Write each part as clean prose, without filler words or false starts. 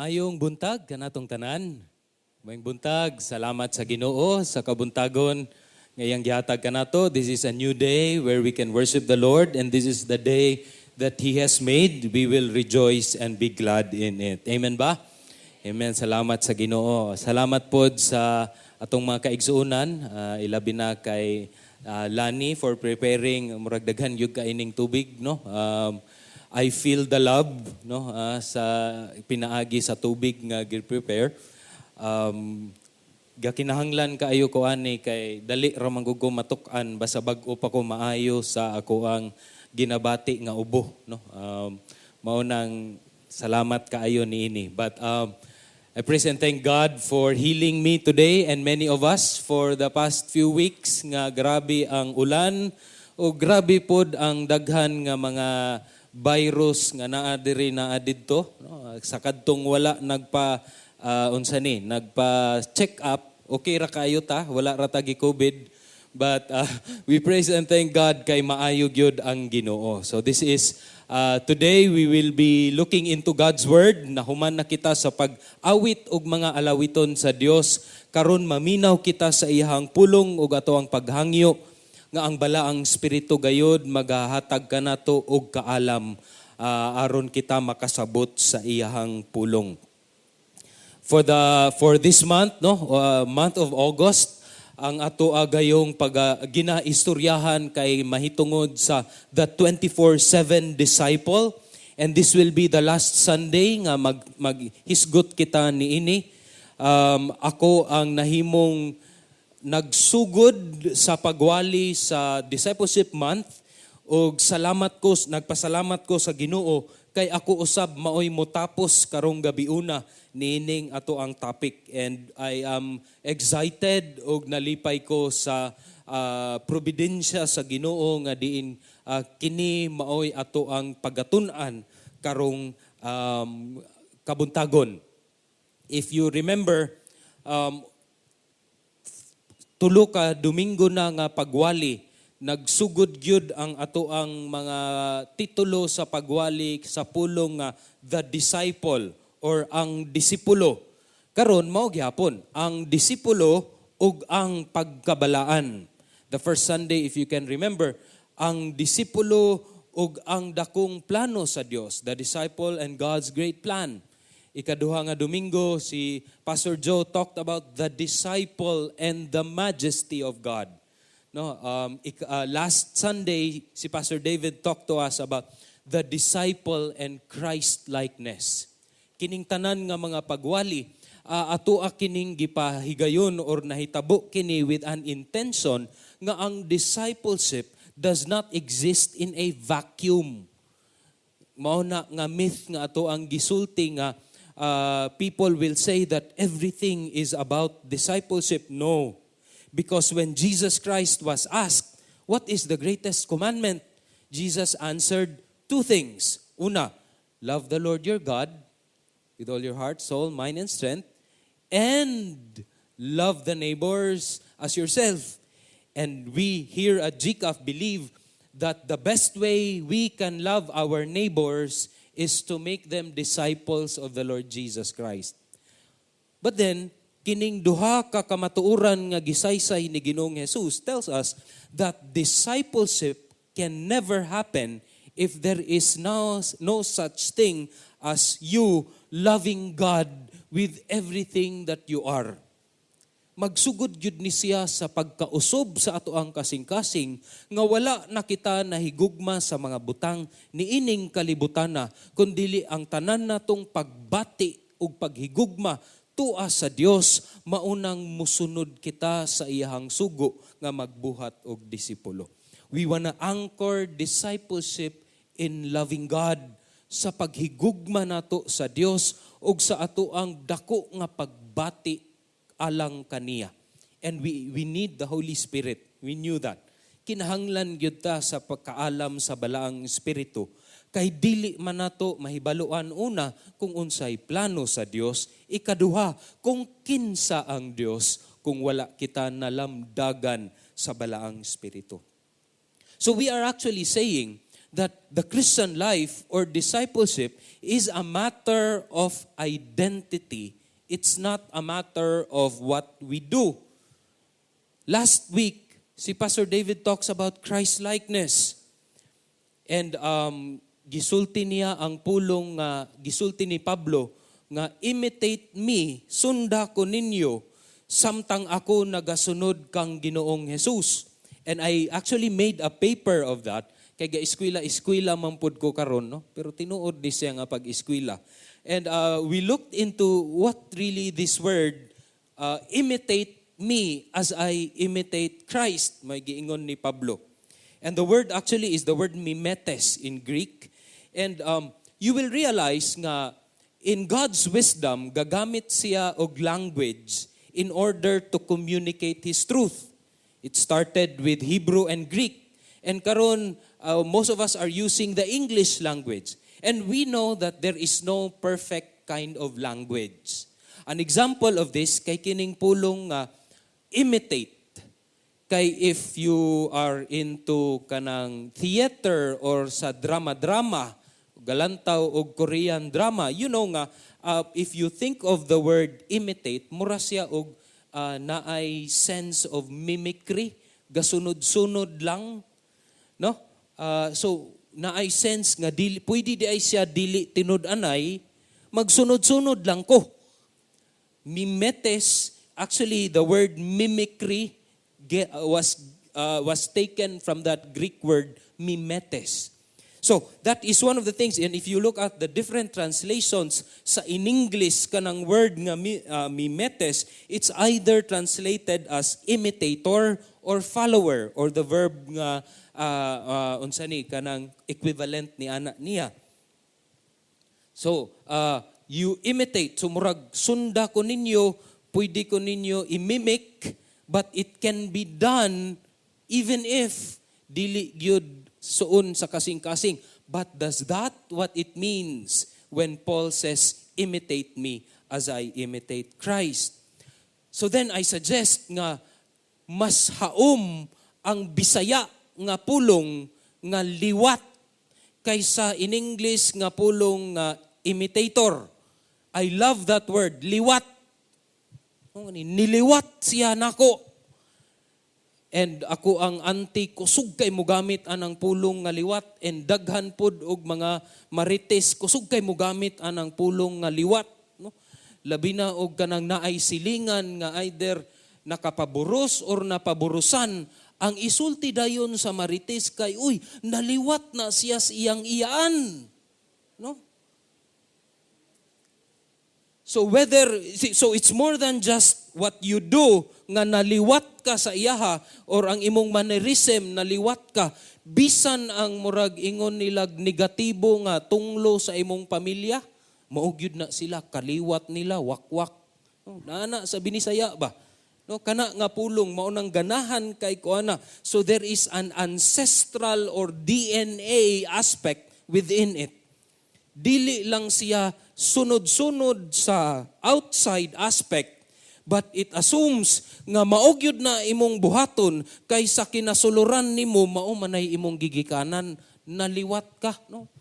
Maayong buntag kanatong tanan. Maayong buntag, salamat sa Ginoo sa kabuntagon ngayang gihatag kanato. This is a new day where we can worship the Lord, and this is the day that He has made. We will rejoice and be glad in it. Amen ba? Amen. Salamat sa Ginoo. Salamat pod sa atong mga kaigsuunan, ilabi na kay Lani for preparing murag daghan yung kaining tubig, no? I feel the love, no, sa pinaagi sa tubig nga gi-prepare. Gakinahanglan kaayo ko ani kay dali ra man ko matuk-an basta bag-o pa ko maayo sa ako ang ginabati nga ubo, no. Mao nang salamat kaayo niini. But I praise and thank God for healing me today and many of us for the past few weeks nga grabe ang ulan o grabe pod ang daghan nga mga virus nga naa diri naa didto, no? Sa kadtong wala nagpa nagpa-check up, okay ra kayo ta, wala ra tagi COVID, but we praise and thank God kay maayo gyud ang Ginoo. So this is today we will be looking into God's word. Nahuman na kita sa pag-awit og mga alawiton sa Dios, karon maminaw kita sa iyang pulong ug ato ang paghangyo nga ang balaang espiritu gayod magahatag kanato og kaalam aron kita makasabot sa iyang pulong. For this month, no, month of August, ang ato gayong ginaistoryahan kay mahitungod sa the 24/7 disciple, and this will be the last Sunday nga maghisgot kita niini. Ako ang nahimong nagsugod sa pagwali sa Discipleship Month ug nagpasalamat ko sa Ginoo kay ako usab maoy motapos karong gabiuna niining ato ang topic, and I am excited ug nalipay ko sa probidensya sa Ginoo nga diin kini maoy ato ang pagatun-an karong kabuntagon. If you remember, tulo ka Domingo na nga pagwali, nagsugod gyud ang ato ang mga titulo sa pagwali sa pulong nga The Disciple or ang disipulo. Karon mao gyapon ang disipulo ug ang pagkabalaan. The first Sunday, if you can remember, ang disipulo ug ang dakong plano sa Dios, the disciple and God's great plan. Ikaduha nga Domingo, si Pastor Joe talked about the disciple and the majesty of God. No, last Sunday, si Pastor David talked to us about the disciple and Christ-likeness. Kining tanan nga mga pagwali, ato kining gipahigayon or nahitabo kini with an intention nga ang discipleship does not exist in a vacuum. Mao na nga myth nga ato ang gisulti nga people will say that everything is about discipleship. No. Because when Jesus Christ was asked, what is the greatest commandment? Jesus answered two things. Una, love the Lord your God with all your heart, soul, mind, and strength, and love the neighbors as yourself. And we here at GCAF believe that the best way we can love our neighbors is to make them disciples of the Lord Jesus Christ. But then, kining duha ka kamatuoran nga gisaysay ni Ginoong Jesus tells us that discipleship can never happen if there is no such thing as you loving God with everything that you are. Magsugod gyud ni siya sa pagkausob sa ato ang kasing-kasing nga wala na kita nahigugma sa mga butang niining kalibutana kundi ang tanan natong pagbati ug paghigugma tua sa Dios maunang musunod kita sa iyahang sugo nga magbuhat og disipulo. We wanna anchor discipleship in loving God, sa paghigugma nato sa Dios ug sa ato ang dako nga pagbati alang kaniya. And we need the Holy Spirit. We knew that. Kinahanglan gyud ta sa pagkaalam sa balaang espiritu. Kay dili man nato mahibaluan una kung unsay plano sa Dios, ikaduha kung kinsa ang Dios kung wala kita nalamdagan sa balaang espiritu. So we are actually saying that the Christian life or discipleship is a matter of identity. It's not a matter of what we do. Last week, si Pastor David talks about Christ-likeness. And gisulti niya ang pulong gisulti ni Pablo nga imitate me, sunda ko ninyo, samtang ako nagasunod kang Ginoong Jesus. And I actually made a paper of that. Kaya eskwela man pud ko karon, no? Pero tinuod ni siya nga pag-eskwela. And we looked into what really this word, imitate me as I imitate Christ, may giingon ni Pablo. And the word actually is the word mimetes in Greek. And you will realize nga in God's wisdom, gagamit siya og language in order to communicate His truth. It started with Hebrew and Greek. And karon, most of us are using the English language. And we know that there is no perfect kind of language. An example of this, kay kining pulong imitate. Kay if you are into kanang theater or sa drama-drama, galantaw o Korean drama, you know nga, if you think of the word imitate, mura siya og naay sense of mimicry, gasunod-sunod lang, no? So naay sense nga pwede di ay siya dili tinud-anay, magsunod-sunod lang ko. Mimetes, actually the word mimicry was taken from that Greek word mimetes. So, that is one of the things, and if you look at the different translations sa in English kanang word nga mimetes, it's either translated as imitator or follower, or the verb nga unsa ni kanang equivalent ni ana niya. So, you imitate, so murag sunda ko ninyo, pwede ko ninyo imimic, but it can be done even if dili gyud suon sa kasing-kasing. But does that what it means when Paul says, imitate me as I imitate Christ? So then I suggest nga mas haom ang Bisaya nga pulong nga liwat kaysa in English nga pulong nga imitator. I love that word, liwat. Niliwat siya nako. And ako ang auntie, kusog kay mo gamit anang pulong nga liwat, and daghan pod og mga marites, kusog kay mo gamit anang pulong nga liwat. No? Labi na og kanang naay silingan nga either nakapaburos or napaburusan, ang isulti dayon sa marites kay, uy, naliwat na siya sa iyang iyaan. No? So it's more than just what you do nga naliwat ka sa iyaha or ang imong mannerism naliwat ka, bisan ang murag ingon nilag negatibo nga tunglo sa imong pamilya, mao gyud na sila kaliwat nila wakwak. No, naana sa Binisaya ba? No, kana nga pulong mao nang ganahan kay kuana. So there is an ancestral or DNA aspect within it. Dili lang siya sunod-sunod sa outside aspect, but it assumes nga maogyod na imong buhaton kaysa kinasuluran nimo mao manay imong gigikanan, naliwat ka, no?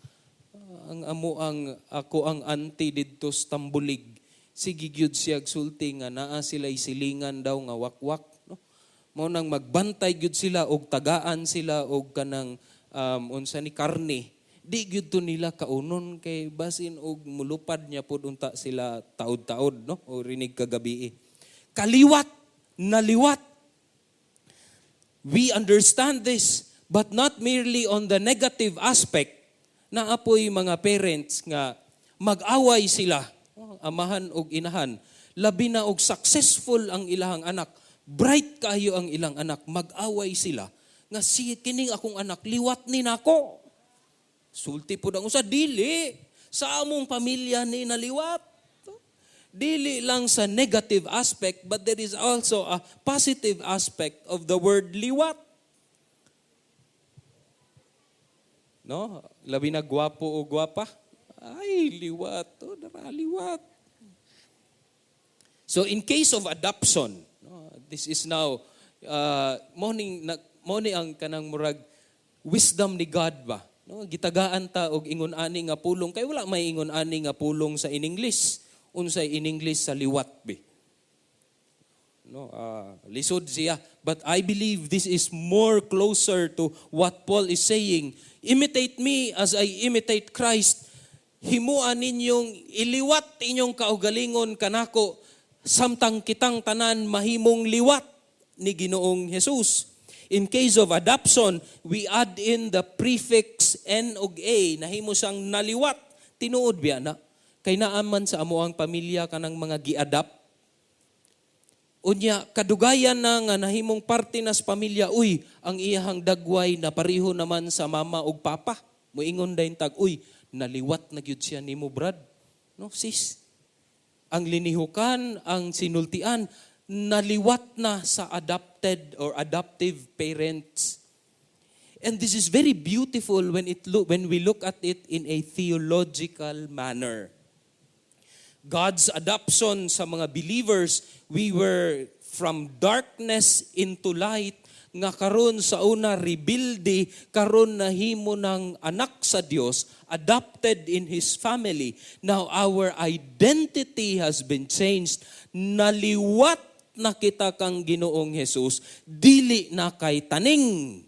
Ako ang auntie didto sa Tambulig, sige gyud siya sulti nga naa sila'y silingan daw nga wakwak, no? Mao nang magbantay gyud sila og tagaan sila og kanang unsa ni karne. Di gyud to nila kaunon kay basin og mulupad niya pud unta sila taod-taod, no? O rinig kagabi. Kaliwat, naliwat. We understand this, but not merely on the negative aspect. Naapoy mga parents nga mag-away sila, amahan og inahan. Labi na og successful ang ilang anak, bright kayo ang ilang anak, mag-away sila. Nga si kining akong anak, liwat ni nako. Sulti po ang usa, dili. Sa among pamilya ni naliwat. Dili lang sa negative aspect, but there is also a positive aspect of the word liwat. No? Labi na gwapo o gwapa. Ay, liwat. Oh, liwat. So in case of adoption, this is now, morning ang kanang murag wisdom ni God ba? No, gitagaan ta og ingon ani nga pulong kay wala may ingon ani nga pulong sa in English. Unsay in English sa liwat be. No, lisod siya. But I believe this is more closer to what Paul is saying. Imitate me as I imitate Christ. Himuan ninyong iliwat inyong kaugalingon kanako samtang kitang tanan mahimong liwat ni Ginoong Jesus. In case of adoption, we add in the prefix N ug A, nahimo siyang naliwat. Tinuod biya na. Kay naaman sa amoang pamilya kanang mga gi-adopt. Unya, kadugayan na nga nahimong parte na sa pamilya, uy, ang iyahang dagway na pareho naman sa mama ug papa. Muingon dayon tag, uy, naliwat na gyud siya nimo, brad. No, sis. Ang linihukan, ang sinultian, naliwat na sa adopted or adoptive parents. And this is very beautiful when we look at it in a theological manner. God's adoption sa mga believers, we were from darkness into light, nga karon sa una rebuilde, karon nahimo ng anak sa Dios, adopted in His family. Now our identity has been changed. Naliwat na kita kang Ginoong Jesus, dili na kay taning.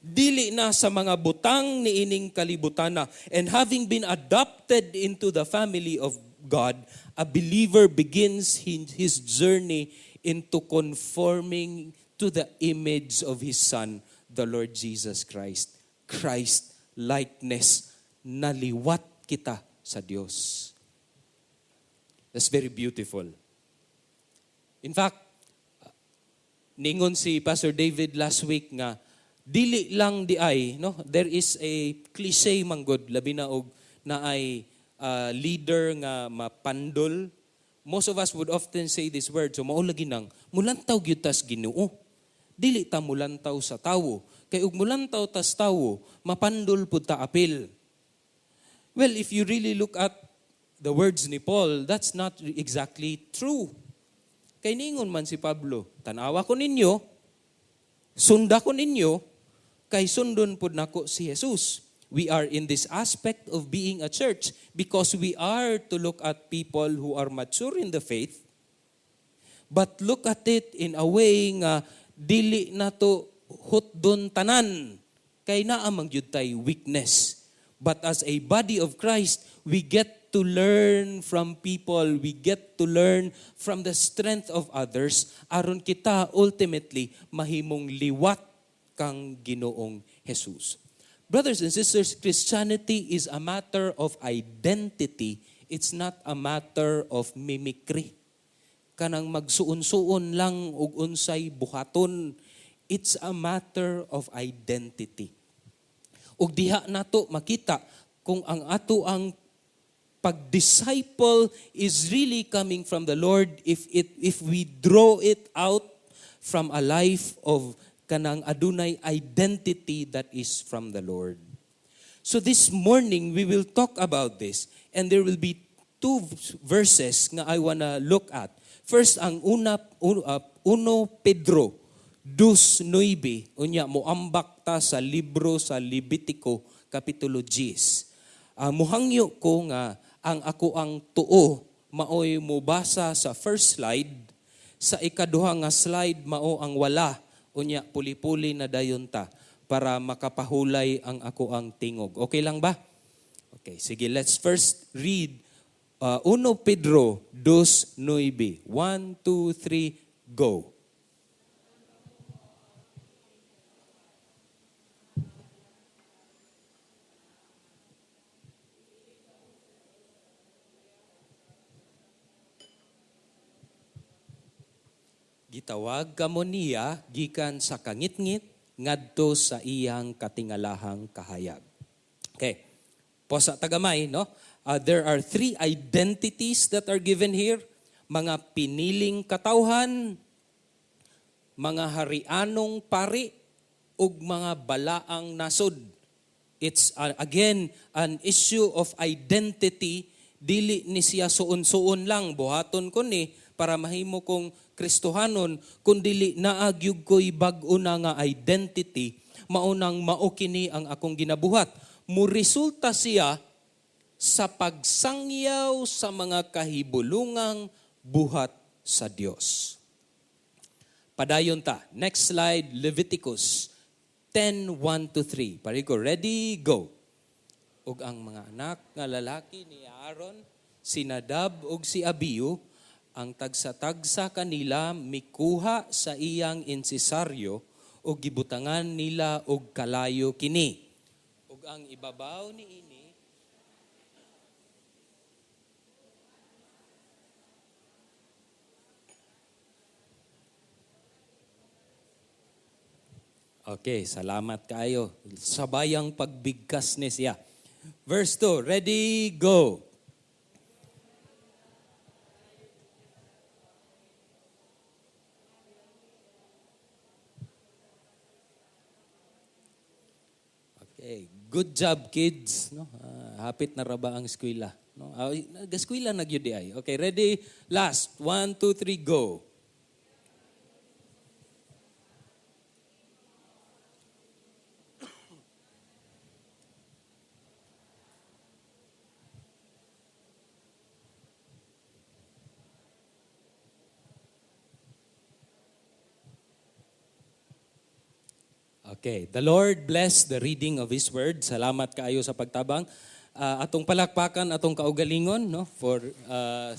Dili na sa mga butang ni ining kalibutana. And having been adopted into the family of God, a believer begins his journey into conforming to the image of His Son, the Lord Jesus Christ. Christ likeness, naliwat kita sa Diyos. That's very beautiful. In fact, ningon si Pastor David last week nga, dili lang di ay, no? There is a cliche manggod, labi na og na ay leader nga mapandol. Most of us would often say this word, so maulagi nang, mulantaw gyud tas Ginoo. Dili ta mulantaw sa tawo. Kay ug mulantaw tas tawo, mapandol pud ta apil. Well, if you really look at the words ni Paul, that's not exactly true. Kay ningon man si Pablo, tanawa ko ninyo, sunda ko ninyo, kay sundon pud nako si Jesus. We are in this aspect of being a church because we are to look at people who are mature in the faith, but look at it in a way nga dili na to hutdon tanan, kay naa man gyud tay weakness. But as a body of Christ, we get to learn from people, we get to learn from the strength of others, aron kita ultimately mahimong liwat kang Ginoong Jesus. Brothers and sisters, Christianity is a matter of identity. It's not a matter of mimicry. Kanang magsuon-suon lang og unsay buhaton. It's a matter of identity. Ug diha nato makita kung ang ato ang pag-disciple is really coming from the Lord if we draw it out from a life of kanang adunay identity that is from the Lord. So this morning we will talk about this, and there will be two verses nga I wanna look at. First ang 1 Pedro 2:9, unya moambak ta sa libro sa Levitico kapitulo 10. Muhangyo ko nga ang ako ang tuo maoy mobasa sa first slide, sa ikaduha nga slide mao ang wala, unya puli-puli na dayon ta para makapahulay ang ako ang tingog. Okay lang ba? Okay, sige, let's first read 1 Pedro 2:9. 1, 2, 3, go. Gitawag kamo niya gikan sa kangitngit ngadto sa iyang katingalahang kahayag. Okay. Posa tagamay, no? There are three identities that are given here. Mga piniling katawhan, mga harianong pari, ug mga balaang nasod. It's again an issue of identity. Dili ni siya suon-suon lang, buhaton ko ni para mahimo kong Kristohanon, kundili naagyug ko'y bag-o na nga identity. maunang maokini ang akong ginabuhat. Muresulta siya sa pagsangyaw sa mga kahibulungang buhat sa Dios. Padayon ta. Next slide, Leviticus 10:1-3. Pari ko, ready, go. Ug ang mga anak nga lalaki ni Aaron, si Nadab ug si Abiu, ang tagsa-tagsa kanila mikuha sa iyang insisaryo ug gibutangan nila og kalayo kini. Ug ang ibabaw niini Okay, salamat kayo. Sabayang pagbigkas ni siya. Verse 2, ready, go. Okay, good job kids. No? Hapit na raba ang eskwela. No? Eskwela na gyud ay. Okay, ready, last. 1, 2, 3, go. Okay, the Lord bless the reading of His Word. Salamat kaayo sa pagtabang. Atong palakpakan, atong kaugalingon no, for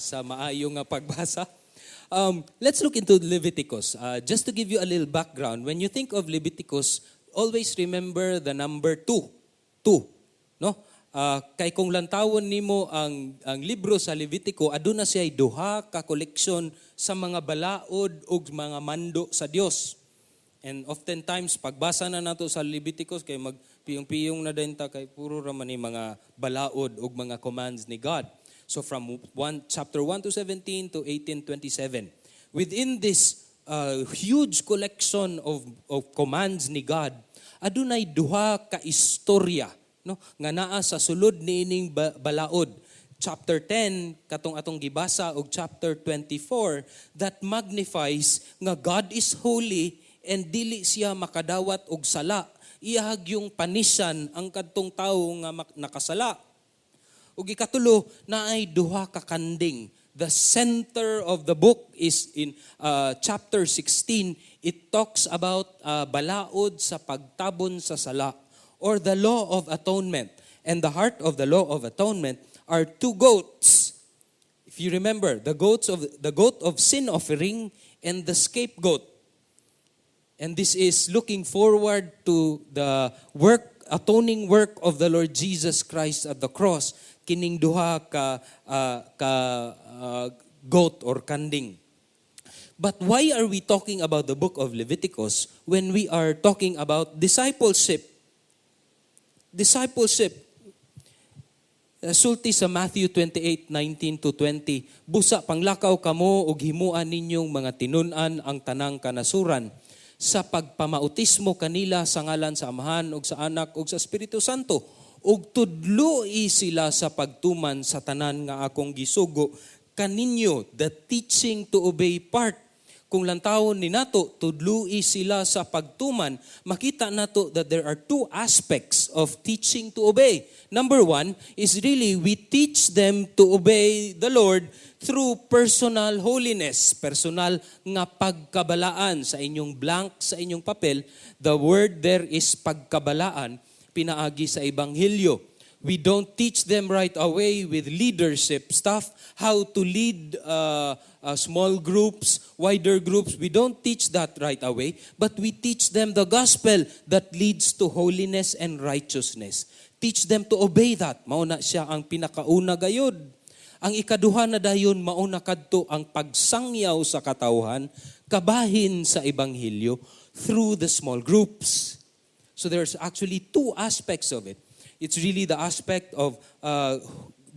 sa maayong pagbasa. Let's look into Leviticus. Just to give you a little background, when you think of Leviticus, always remember the number 2. 2. No? Kay kung lantawon nimo ang libro sa Levitico, aduna siya duha ka koleksyon sa mga balaod ug mga mando sa Dios. And oftentimes, pagbasa na nato sa Leviticus, kay magpiyong-piyong na din ta, kay puro raman ni mga balaod o mga commands ni God. So from chapter 1 to 17 to 18:27. Within this huge collection of commands ni God, adunay duha ka istorya no, nga naa sa sulod niining balaod. Chapter 10, katong atong gibasa, og chapter 24, that magnifies nga God is holy and dili siya makadawat og sala. Iyahag yung panisan ang kadtong tawo nga nakasala. Ug ikatulo, naay duha ka kanding. The center of the book is in chapter 16. It talks about balaod sa pagtabon sa sala or the law of atonement. And the heart of the law of atonement are two goats. If you remember, the goat of sin offering and the scapegoat. And this is looking forward to the atoning work of the Lord Jesus Christ at the cross, kining duha ka goat or kanding. But why are we talking about the book of Leviticus when we are talking about discipleship? Discipleship. Sulti sa Matthew 28:19-20, busa panglakaw kamo ug himuan ninyong mga tinun-an ang tanang kanasuran sa pagpamautismo kanila sa ngalan sa Amahan ug sa Anak ug sa Espiritu Santo, ug tudloi sila sa pagtuman sa tanan nga akong gisugo kaninyo, the teaching to obey part. Kung lantawon ni nato, tudloi sila sa pagtuman, makita nato that there are two aspects of teaching to obey. Number one is really we teach them to obey the Lord through personal holiness, personal nga pagkabalaan. Sa inyong blank, sa inyong papel, the word there is pagkabalaan, pinaagi sa Ebanghelyo. We don't teach them right away with leadership stuff, how to lead small groups, wider groups. We don't teach that right away, but we teach them the gospel that leads to holiness and righteousness. Teach them to obey that. Mauna siya ang pinakauna gayud. Ang ikaduha na dayon, mauna kadto ang pagsangyaw sa katawhan, kabahin sa Ebanghelyo through the small groups. So there's actually two aspects of it. It's really the aspect of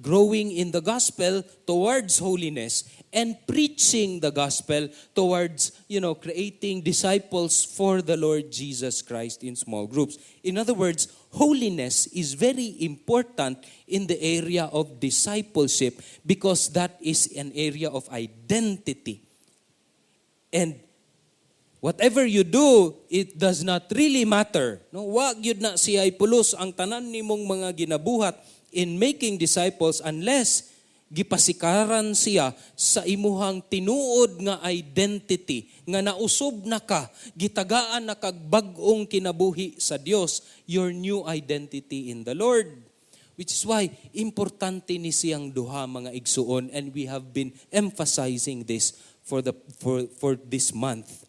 growing in the gospel towards holiness and preaching the gospel towards, creating disciples for the Lord Jesus Christ in small groups. In other words, holiness is very important in the area of discipleship because that is an area of identity. And Whatever you do, it does not really matter. No, wag yun na siya ipulos ang tanan nimong mga ginabuhat in making disciples unless gipasikaran siya sa imuhang tinuod nga identity nga nausob na ka, gitagaan na kag bag-ong kinabuhi sa Dios, your new identity in the Lord. Which is why importante ni siyang duha mga igsuon, and we have been emphasizing this for this month.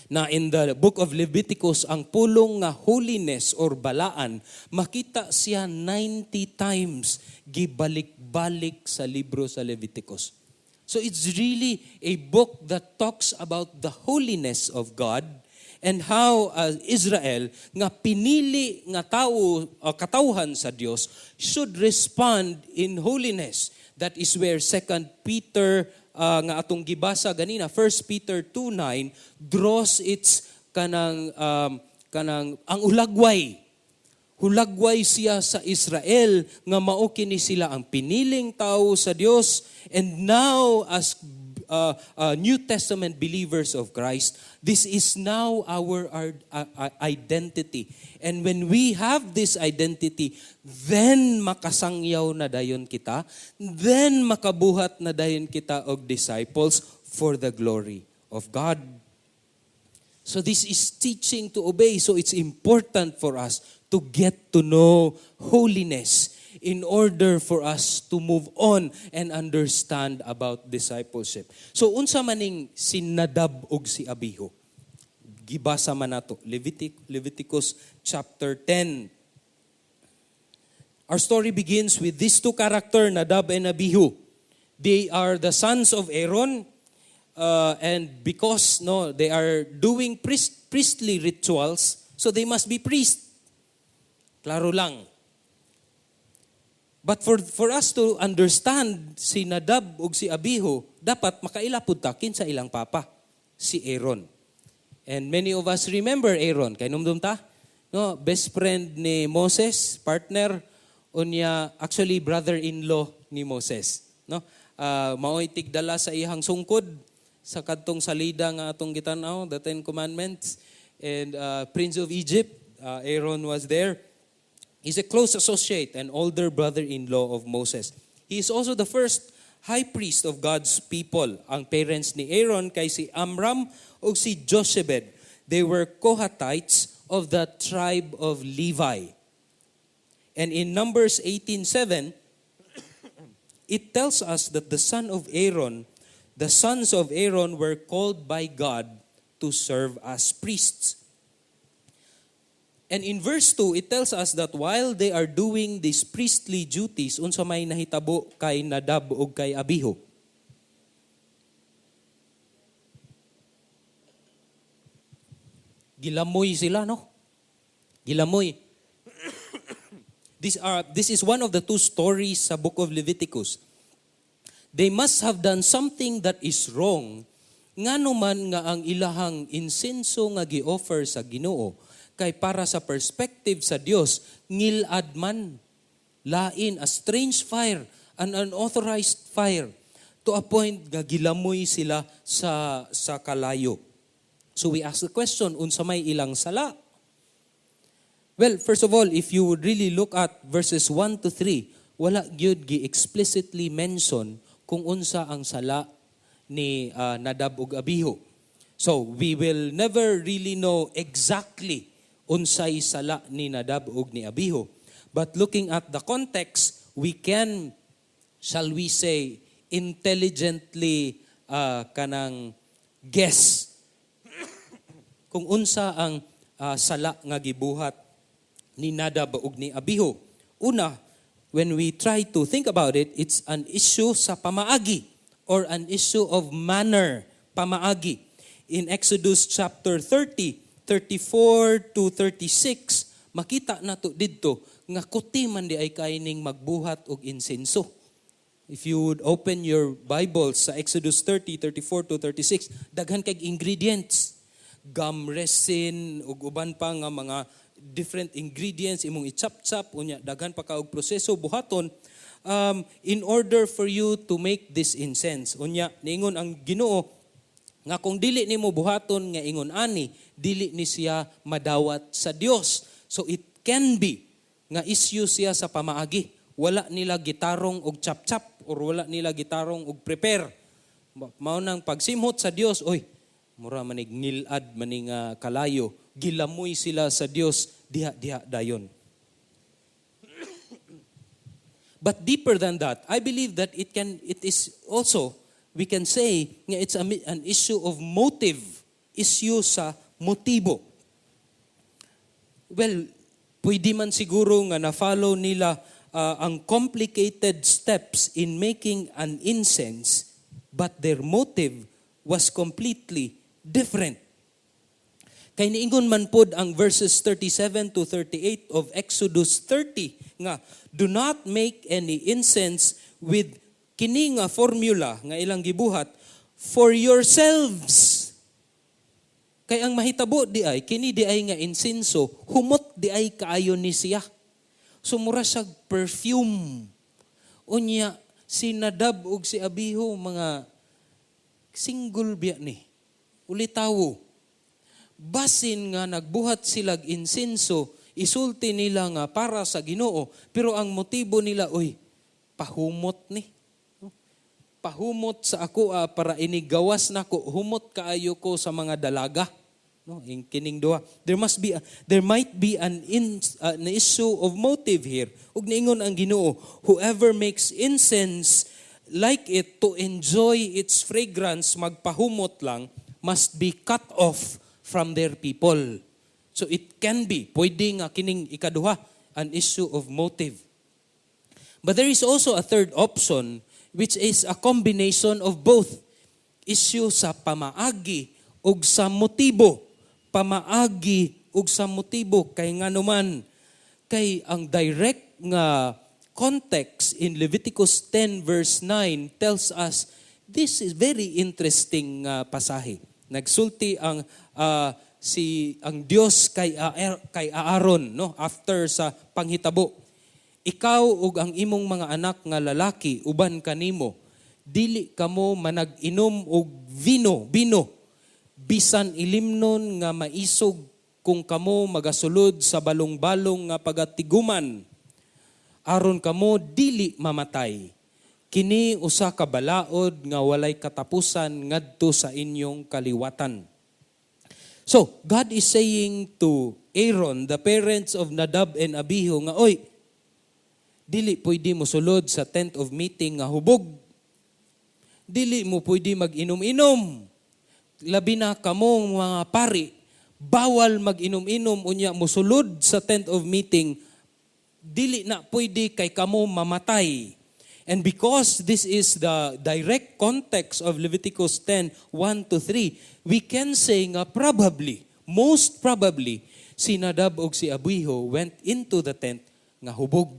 Na in the book of Leviticus, ang pulong nga holiness or balaan, makita siya 90 times gibalik-balik sa libro sa Leviticus. So it's really a book that talks about the holiness of God and how Israel nga pinili nga katawhan sa Dios should respond in holiness. That is where 2 Peter nga atong gibasa ganina, 1 Peter 2:9 draws its kanang ang ulagway. Hulagway siya sa Israel nga mao kini sila ang piniling tao sa Dios, and now as New Testament believers of Christ, this is now our identity. And when we have this identity, then makasangyaw na dayon kita, then makabuhat na dayon kita og disciples for the glory of God. So this is teaching to obey. So it's important for us to get to know holiness in order for us to move on and understand about discipleship. So unsa maning si Nadab ug si Abihu? Gibasa man nato Leviticus chapter 10. Our story begins with these two characters, Nadab and Abihu. They are the sons of Aaron, and because they are doing priestly rituals, so they must be priests. Klaro lang. But for us to understand si Nadab ug si Abihu, dapat makailapod ta kinsa ilang papa, si Aaron. And many of us remember Aaron, kay numdum ta? No, best friend ni Moses, partner unya, actually brother-in-law ni Moses, no? Mao'y tigdala sa ihang sungkod sa kadtong salida nga atong gitan-aw, the 10 Commandments, and Prince of Egypt, Aaron was there. He's a close associate and older brother-in-law of Moses. He is also the first high priest of God's people. Ang parents ni Aaron kay si Amram o si Jochebed. They were Kohathites of the tribe of Levi. And in Numbers 18:7, it tells us that the sons of Aaron were called by God to serve as priests. And in verse 2, it tells us that while they are doing these priestly duties, unsa may nahitabo kay Nadab ug kay Abihu. Gilamoy sila, no? Gilamoy. This is one of the two stories sa book of Leviticus. They must have done something that is wrong, ngano man nga ang ilahang insenso nga gi-offer sa Ginoo kay para sa perspective sa Dios, ngilad man, lain, a strange fire, an unauthorized fire, to a point nga gilamoy sila sa kalayo. So we ask the question, unsa may ilang sala? Well, first of all, if you would really look at verses 1 to 3, wala gyud gi-explicitly mention kung unsa ang sala ni Nadab ug Abihu. So we will never really know exactly unsay sala ni Nadab ug ni Abihu. But looking at the context, we can, shall we say, intelligently kanang guess kung unsa ang sala nga gibuhat ni Nadab ug ni Abihu. Una, when we try to think about it, it's an issue sa pamaagi or an issue of manner, pamaagi. In Exodus chapter 30, 34 to 36, makita nato didto nga kuti man di ay kaining magbuhat og insenso. If you would open your Bibles sa Exodus 30, 34 to 36, daghan kay ingredients. Gum resin ug uban pa nga mga different ingredients imong i-chop-chop unya daghan pa ka og proseso buhaton in order for you to make this incense. Unya niingon ang Ginoo Nga kung dili nimo buhaton nga ingon ani, dili ni siya madawat sa Dios. So it can be nga issue siya sa pamaagi. Wala nila gitarong og chap-chap or wala nila gitarong og prepare. Mao nang pagsimhot sa Dios, oy, mura manig ngilad maning kalayo, gilamoy sila sa Dios diha dayon. But deeper than that, I believe that it is also, we can say nga it's an issue of motive, issue sa motibo. Well, pwede man siguro nga na-follow nila ang complicated steps in making an incense, but their motive was completely different. Kay niingon man pod ang verses 37 to 38 of Exodus 30 nga, do not make any incense with kini nga formula nga ilang gibuhat for yourselves. Kay ang mahitabo di ay, kini di ay nga insenso, humot di ay kaayo ni siya. Sumura siya perfume. Unya, si Nadab ug si Abihu, mga single biya ni. Ulitawo. Basin nga nagbuhat silag insenso, isulti nila nga para sa Ginoo, pero ang motibo nila, oy, pahumot ni. Pahumot sa ako para inigawas nako, humot kaayo ko sa mga dalaga. No, in kining duha. There might be an issue of motive here. Ug niingon ang Ginoo, whoever makes incense like it to enjoy its fragrance, magpahumot lang, must be cut off from their people. So it can be, pwede nga kining ikaduha, an issue of motive. But there is also a third option, which is a combination of both. Issue sa pamaagi ug sa motibo. Pamaagi ug sa motibo. Kay nga naman, kay ang direct nga context in Leviticus 10 verse 9 tells us, this is very interesting pasahe. Nagsulti ang Dios kay Aaron, no, after sa panghitabo. Ikaw ug ang imong mga anak nga lalaki uban kanimo, dili kamo manag-inom og bino bisan ilimnon nga maisog kung kamo magasulod sa balong-balong nga pagatiguman. Aron kamo dili mamatay. Kini usa ka balaod nga walay katapusan ngadto sa inyong kaliwatan. So, God is saying to Aaron, the parents of Nadab and Abihu, nga, oy, dili pwede mo sulod sa tent of meeting nga hubog. Dili mo pwede mag-inom-inom. Labi na kamong mga pari, bawal mag-inom-inom, unya mo sulod sa tent of meeting, dili na pwede kay kamo mamatay. And because this is the direct context of Leviticus 10, 1 to 3, we can say nga probably, most probably, si Nadab ug si Abihu went into the tent nga hubog.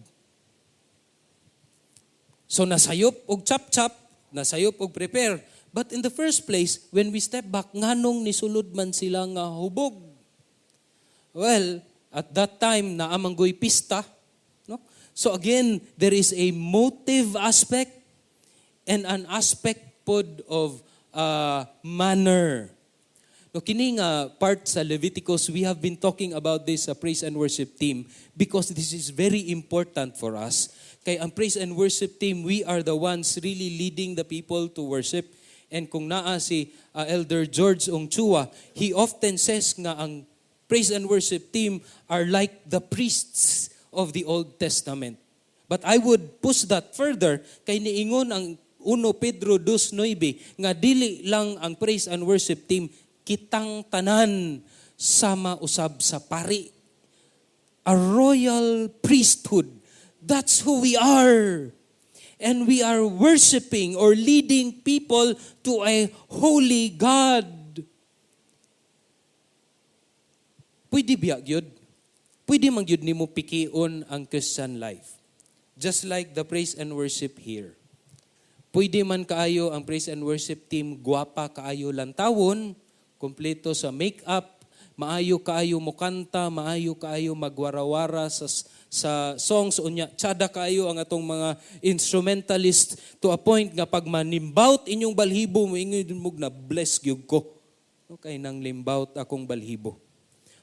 So nasayop og chap-chap, nasayop og prepare. But in the first place, when we step back, nganong nisulod man sila nga hubog? Well, at that time, naamanggoy pista. No? So again, there is a motive aspect and an aspect pod of manner. No, kini nga part sa Leviticus, we have been talking about this sa praise and worship team because this is very important for us. Kay ang praise and worship team, we are the ones really leading the people to worship. And kung naa si Elder George Ongchua, he often says nga ang praise and worship team are like the priests of the Old Testament. But I would push that further kay niingon ang 1 Pedro 2:9 nga dili lang ang praise and worship team, kitang tanan sama usab sa pari. A royal priesthood. That's who we are. And we are worshiping or leading people to a holy God. Pwede biya gyud? Pwede man gyud nimo pikion ang Christian life. Just like the praise and worship here. Pwede man kaayo ang praise and worship team, guwapa kaayo lantawon, kompleto sa makeup, maayo kaayo mo kanta, maayo kaayo magwarawara sa songs unya. Tsada kaayo ang atong mga instrumentalist to a point nga pag manimbawt inyong balhibo mo ingon mo na bless gyud ko. Okay nang limbawt akong balhibo.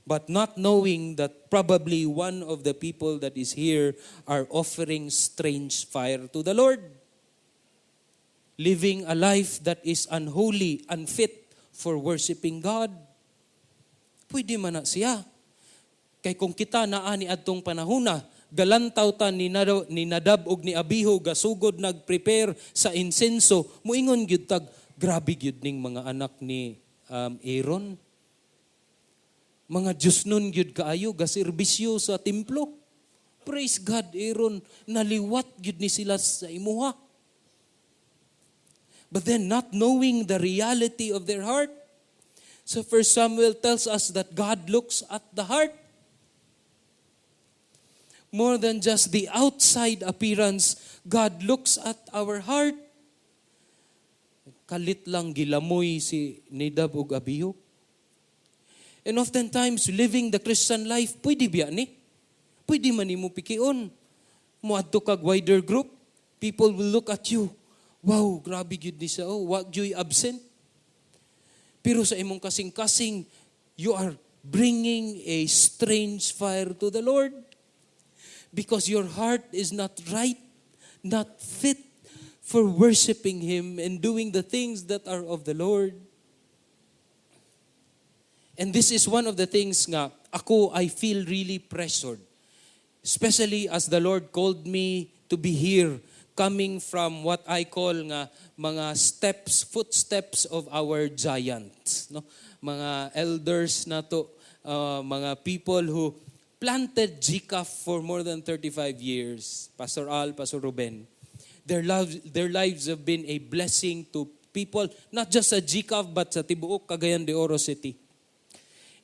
But not knowing that probably one of the people that is here are offering strange fire to the Lord. Living a life that is unholy, unfit for worshiping God. Pwede man na siya. Kay kung kita naa ni adtong panahona, galantaw ta ni Nadab ug ni Abihu gasugod nag-prepare sa insenso, muingon gyud tag grabe gyud ning mga anak ni Aaron. Mga Diyos nun gyud kaayo gaserbisyo sa templo. Praise God, Aaron, naliwat gyud ni sila sa imuha. But then not knowing the reality of their heart. So 1 Samuel tells us that God looks at the heart. More than just the outside appearance, God looks at our heart. Kalit lang gilamoy si Nadab ug Abihu. And oftentimes, living the Christian life, pwede biya ni? Pwede man mo pikion. Muadto kag wider group, people will look at you. Wow, grabe gyud ni siya. Oh, wag gyud absent. Pero sa imong kasing-kasing, you are bringing a strange fire to the Lord. Because your heart is not right, not fit for worshiping Him and doing the things that are of the Lord. And this is one of the things nga, I feel really pressured. Especially as the Lord called me to be here, coming from what I call nga mga footsteps of our giants, no? Mga elders na to, mga people who planted GCAF for more than 35 years. Pastor Al, Pastor Ruben. Their lives have been a blessing to people, not just sa GCAF but sa tibuok Cagayan de Oro City.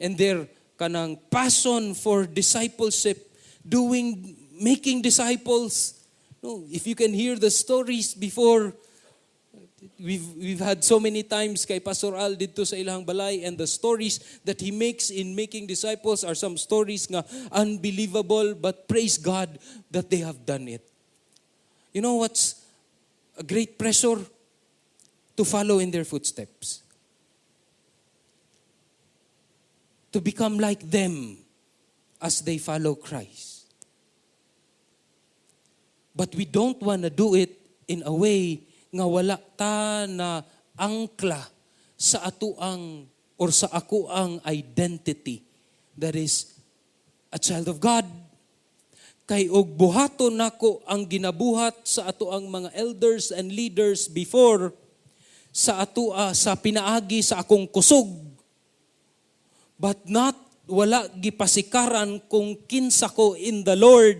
And their kanang passion for discipleship, making disciples. No, if you can hear the stories before, we've had so many times kay Pastor Al dito sa ilang balay, and the stories that he makes in making disciples are some stories nga unbelievable, but praise God that they have done it. You know what's a great pressure? To follow in their footsteps. To become like them as they follow Christ. But we don't want to do it in a way nga wala ta na angkla sa atuang or sa akoang identity that is a child of God. Kay og buhaton nako ang ginabuhat sa atuang mga elders and leaders before sa pinaagi sa akong kusog. But wala gipasikaran kung kinsa ko in the Lord,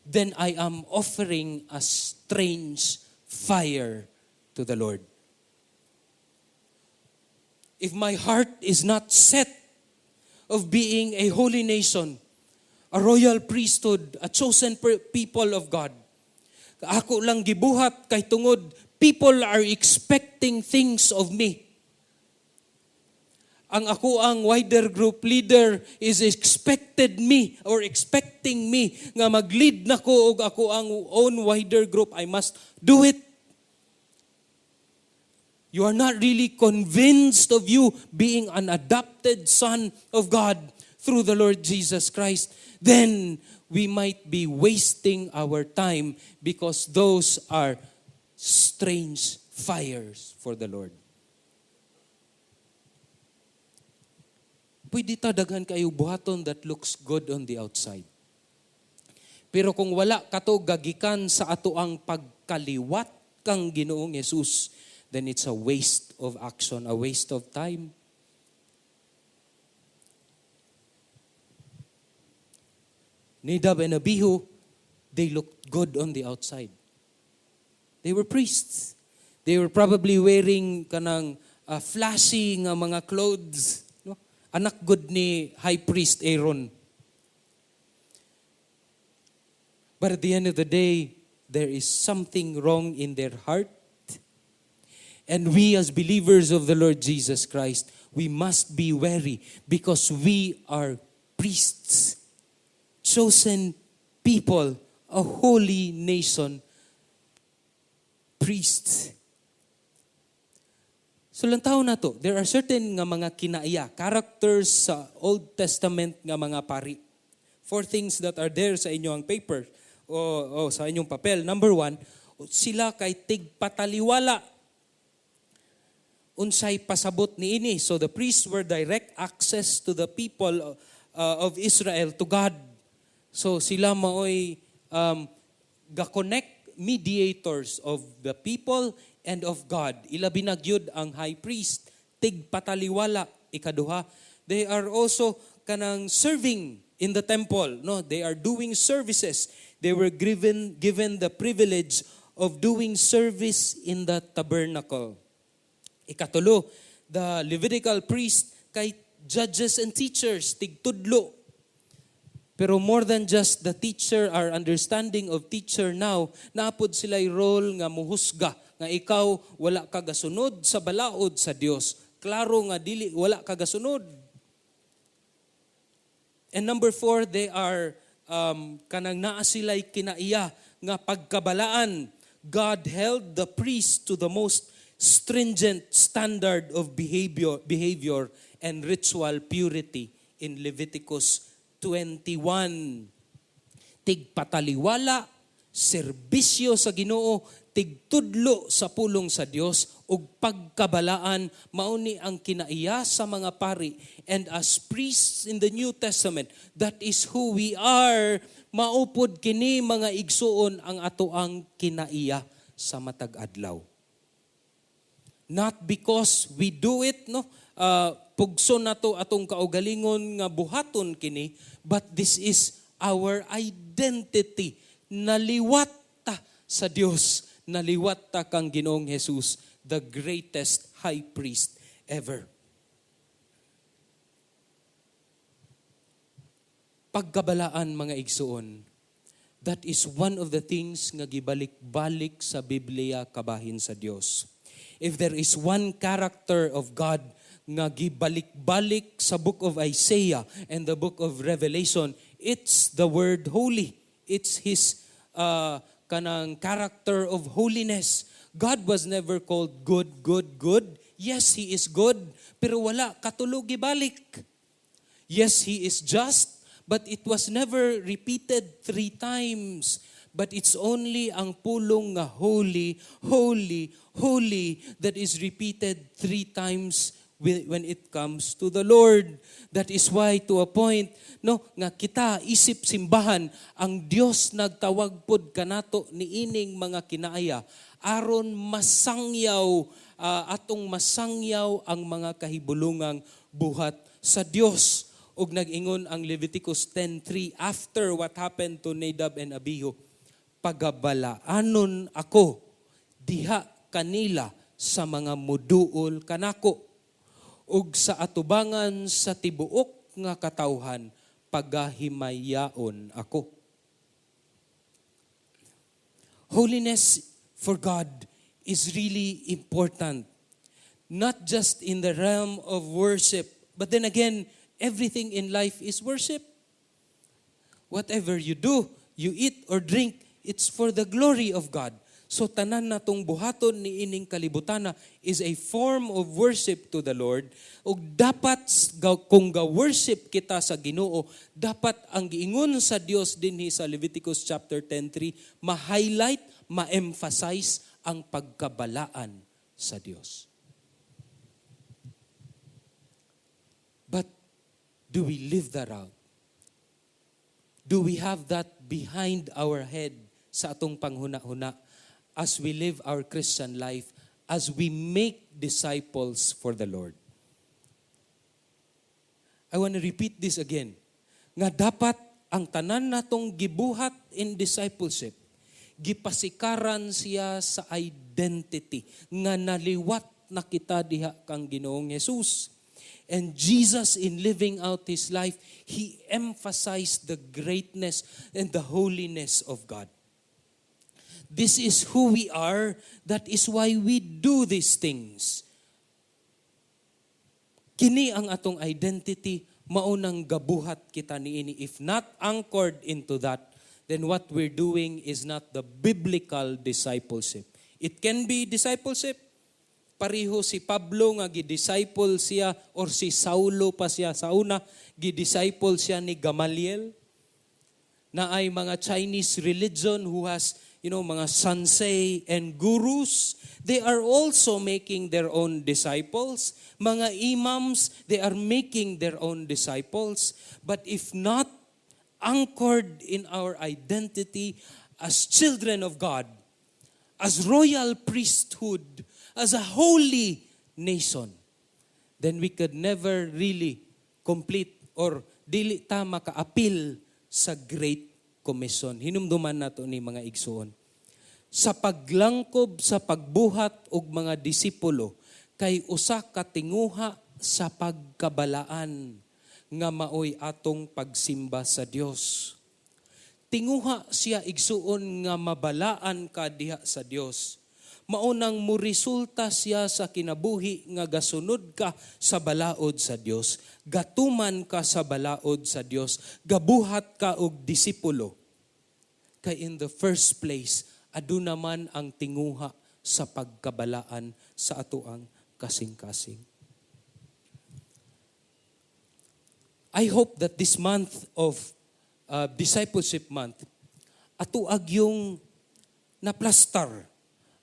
then I am offering a strange fire to the Lord. If my heart is not set of being a holy nation, a royal priesthood, a chosen people of God, ako lang gibuhat kay tungod people are expecting things of me. Ang ako ang wider group leader is expecting me nga mag-lead nako og ako ang own wider group. I must do it. You are not really convinced of you being an adopted son of God through the Lord Jesus Christ. Then we might be wasting our time because those are strange fires for the Lord. Pwede ta daghan kayo buhaton that looks good on the outside. Pero kung wala kato gagikan sa ato ang pagkaliwat kang Ginoong Hesus, then it's a waste of action, a waste of time. Nadab and Abihu, they looked good on the outside. They were priests. They were probably wearing kanang flashy nga mga clothes. Anak good ni High Priest Aaron. But at the end of the day, there is something wrong in their heart. And we as believers of the Lord Jesus Christ, we must be wary because we are priests, chosen people, a holy nation, priests. So lantaw na to, there are certain nga mga kinaiya, characters sa Old Testament nga mga pari. 4 things that are there sa inyong paper o sa inyong papel. Number 1, sila kay tigpataliwala. Unsay pasabot niini. So the priests were direct access to the people of Israel, to God. So sila maoy ga-connect mediators of the people and of God. Ilabi na gyud ang high priest, tigpataliwala. Ikaduha, they are also kanang serving in the temple. No, they are doing services. They were given the privilege of doing service in the tabernacle. Ikatulo, the Levitical priest kay judges and teachers, tigtudlo. Pero more than just the teacher, our understanding of teacher now, naapod sila'y role nga muhusga, nga ikaw wala ka gasunod sa balaod sa Dios. Klaro nga dili wala ka gasunod. And number 4, they are kanang naa sila'y kinaiya nga pagkabalaan. God held the priest to the most stringent standard of behavior and ritual purity in Leviticus 21. Tigpataliwala, serbisyo sa Ginoo, tigtudlo sa pulong sa Dios ug pagkabalaan mauni ang kinaiya sa mga pari. And as priests in the New Testament, that is who we are. Maupod kini mga igsuon ang atoang kinaiya sa matag adlaw. Not because we do it, no? Pugso nato atong kaugalingon nga buhaton kini, but this is our identity. Naliwat ta sa Dios, naliwat ta kang Ginoong Jesus, the greatest high priest ever. Pagkabalaan mga igsuon, that is one of the things nga gibalik-balik sa Biblia kabahin sa Dios. If there is one character of God nga gibalik-balik sa book of Isaiah and the book of Revelation, it's the word holy. It's His kanang character of holiness. God was never called good, good, good. Yes, He is good, pero wala katulog gibalik. Yes, He is just, but it was never repeated 3 times. But it's only ang pulong nga holy, holy, holy that is repeated 3 times when it comes to the Lord. That is why to a point, no, nga kita isip simbahan, ang Dios nagtawag pod kanato niining mga kinaaya aron masangyaw atong masangyaw ang mga kahibulungang buhat sa Dios. Ug nag-ingon ang Leviticus 10:3 after what happened to Nadab and Abihu, pagabalaanon ako diha kanila sa mga muduol kanako ug sa atubangan sa tibuok nga katawhan pagahimayaon ako. Holiness for God is really important, not just in the realm of worship, but then again, everything in life is worship. Whatever you do, you eat or drink, it's for the glory of God. So tanan natong buhaton ni ining kalibutana is a form of worship to the Lord. Ug dapat kung ga-worship kita sa Ginoo, dapat ang giingon sa Dios dinhi sa Leviticus chapter 10:3 ma-highlight, ma-emphasize ang pagkabalaan sa Dios. But do we live that out? Do we have that behind our head sa atong panghuna-huna as we live our Christian life, as we make disciples for the Lord? I want to repeat this again. Nga dapat ang tanan natong gibuhat in discipleship, gipasikaran siya sa identity nga naliwat na kita diha kang Ginoong Jesus. And Jesus, in living out His life, He emphasized the greatness and the holiness of God. This is who we are. That is why we do these things. Kini ang atong identity, maunang gabuhat kita niini. If not anchored into that, then what we're doing is not the biblical discipleship. It can be discipleship. Pareho si Pablo nga gi-disciple siya, or si Saulo pa siya sa una, gi-disciple siya ni Gamaliel, na ay mga Chinese religion who has, mga sansei and gurus. They are also making their own disciples. Mga imams, they are making their own disciples. But if not anchored in our identity as children of God, as royal priesthood, as a holy nation, then we could never really complete or dili ta maka-appeal sa Great Commission. Hinumduman nato ni mga igsoon. Sa paglangkob sa pagbuhat og mga disipulo, kay usa ka tinguha sa pagkabalaan nga maoy atong pagsimba sa Dios. Tinguha siya igsuon nga mabalaan ka diha sa Dios. Maunang muresulta siya sa kinabuhi nga gasunod ka sa balaod sa Dios, gatuman ka sa balaod sa Dios, gabuhat ka og disipulo. Kay in the first place, aduna man ang tinguha sa pagkabalaan sa atoang kasing-kasing. I hope that this month of Discipleship Month, atuag yung naplastar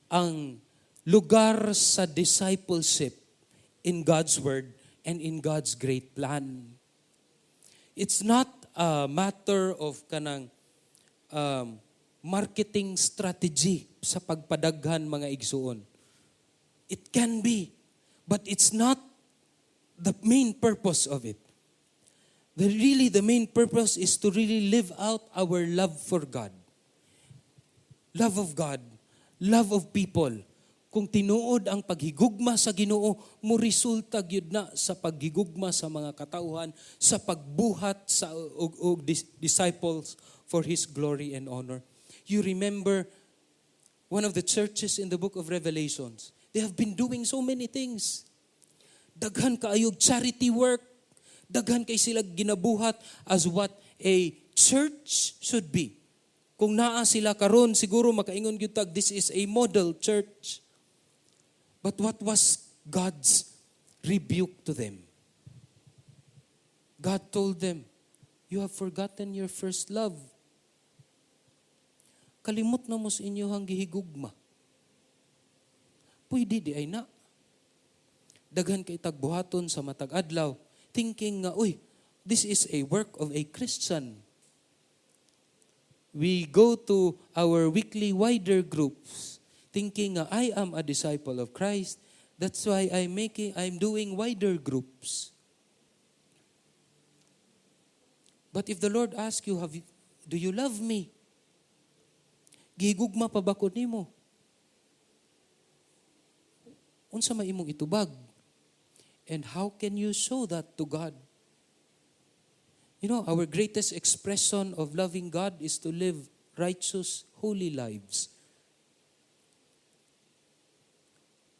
ang lugar sa discipleship in God's Word and in God's great plan. It's not a matter of kanang marketing strategy sa pagpadaghan mga igsuon. It can be, but it's not the main purpose of it. The main purpose is to really live out our love for God. Love of God, love of people. Kung tinuod ang paghigugma sa Ginoo, mo resulta gyud na sa paghigugma sa mga katauhan, sa pagbuhat sa og disciples for His glory and honor. You remember one of the churches in the book of Revelations. They have been doing so many things. Daghan kaayog charity work. Daghan kay sila ginabuhat as what a church should be. Kung naa sila karon, siguro makaingon gyud tag, this is a model church. But what was God's rebuke to them? God told them, you have forgotten your first love. Kalimot na mo sa inyohang gihigugma. Pwede di ay na. Daghan kay tagbuhaton sa matag adlaw, thinking nga, this is a work of a Christian. We go to our weekly wider groups, thinking nga, I am a disciple of Christ. That's why I'm doing wider groups. But if the Lord asks you, do you love me? Gihigugma pa ba ko nimo? Unsa may imong itubag? And how can you show that to God? Our greatest expression of loving God is to live righteous, holy lives.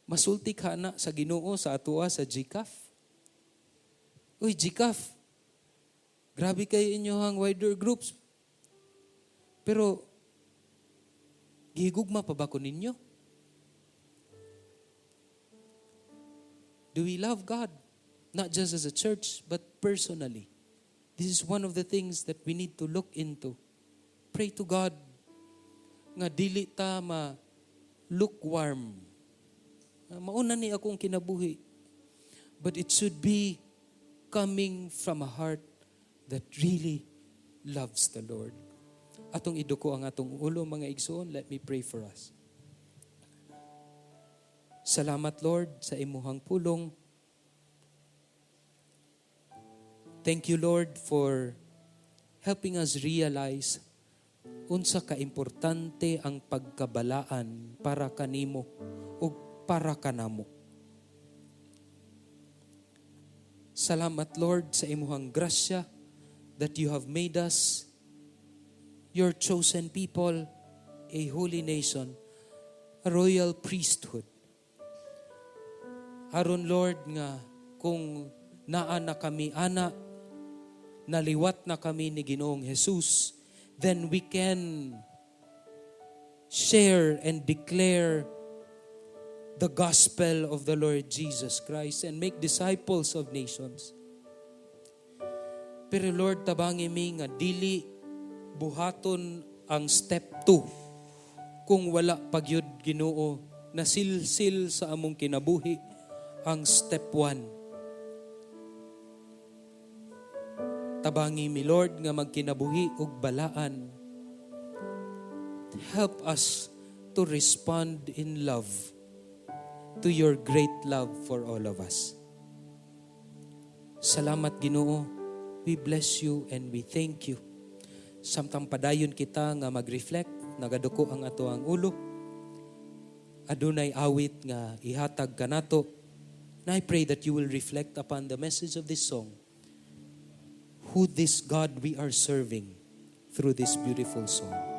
Masulti ka na sa Ginoo sa atua sa GCAF. GCAF, grabe kayo inyohang wider groups. Pero, gihigugma pa ba ko ninyo? Do we love God? Not just as a church, but personally. This is one of the things that we need to look into. Pray to God nga dili ta lukewarm. Mauna ni akong kinabuhi. But it should be coming from a heart that really loves the Lord. Atong iduko ang atong ulo mga igsoon. Let me pray for us. Salamat Lord sa imuhang pulong. Thank you Lord for helping us realize unsa ka importante ang pagkabalaan para kanimo o para kanamo. Salamat Lord sa imuhang grasya that you have made us your chosen people, a holy nation, a royal priesthood. Aron Lord nga kung naa na kami ana, naliwat na kami ni Ginoong Jesus, then we can share and declare the gospel of the Lord Jesus Christ and make disciples of nations. Pero Lord, tabangi mi nga dili buhaton ang step 2 kung wala pagyud Ginoo na silsil sa among kinabuhi ang step 1. Tabangi mi Lord nga magkinabuhi og balaan. Help us to respond in love to your great love for all of us. Salamat Ginoo. We bless you and we thank you. Samtang padayon kita nga mag-reflect, nagaduko ang ato ang ulo. Adunay awit nga ihatag kanato. And I pray that you will reflect upon the message of this song. Who this God we are serving through this beautiful song.